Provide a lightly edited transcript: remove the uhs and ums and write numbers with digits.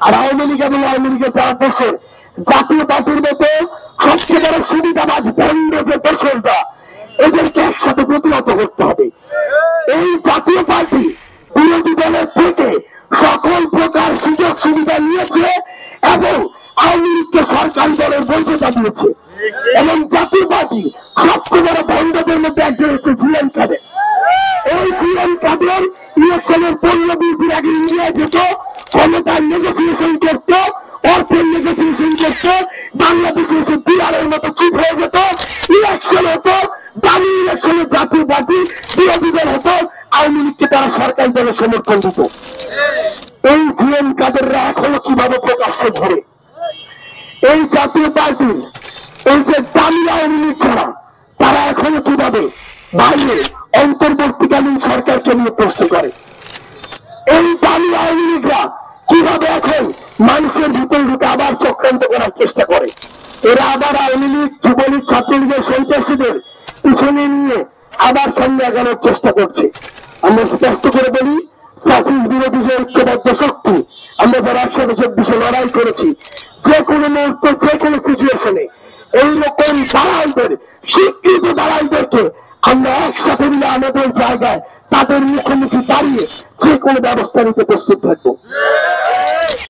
আর আওয়ামী লীগ এবং আওয়ামী লীগের যারা দেশের জাতীয় পার্টির মতো সবচেয়ে বড় সুবিধাবাজ বন্ধ যে দোষররা, এদেরকে একসাথে প্রতিহত করতে হবে। এই জাতীয় পার্টি বিরোধী দলের থেকে সকল প্রকার সুযোগ সুবিধা নিয়েছে এবং আওয়ামী লীগকে সরকারি দলের বৈধতা দিয়েছে। এবং জাতীয় পার্টি সবচেয়ে বড় বন্ধদের মধ্যে একজন হচ্ছে জিএম কাদের। এই জিএম কাদের ইলেকশনের 15-20 দিন আগে ইন্ডিয়া যেত, ক্ষমতার নেগোসিয়েশন করত, অর্থের নেগোসিয়েশন করত, বাংলাদেশে এসে বিহারের মতো চুপ হয়ে যেত, ইলেকশন হতো, দামি ইলেকশনে জাতীয় পার্টি বিরোধী দল হতো, আওয়ামী লীগকে তারা সরকারি দলের সমর্থন দিত। এই জিএম কাদেররা এখনো কিভাবে প্রকাশ্যে ধরে এই জাতীয় পার্টির এই যে দামি আওয়ামী লীগ ছাড়া তারা এখনো কিভাবে বাইরে অন্তর্বর্তীকালীন সরকারকে নিয়ে প্রশ্ন করে? এই দামি আওয়ামী লীগরা কিভাবে এখন মানুষের ভিতর ঢুকে আবার চক্রান্ত করার চেষ্টা করে? এরা আবার আওয়ামী লীগ, যুবলীগ, ছাত্রলীগের সন্ত্রাসীদের পিছনে নিয়ে আবার সামনে আগানোর চেষ্টা করছে। আমরা স্পষ্ট করে বলি, ফ্যাসিস্ট বিরোধী যে ঐক্যবদ্ধ শক্তি, আমরা যারা 124 লড়াই করেছি, যে কোনো মুহূর্তে যে কোনো সিচুয়েশনে এইরকম দালালদের, স্বীকৃত দালালদেরকে আমরা একসাথে মিলে আমাদের জায়গায় তাদের মুখোমুখি দাঁড়িয়ে যে কোনো ব্যবস্থা নিতে প্রস্তুত থাকবো।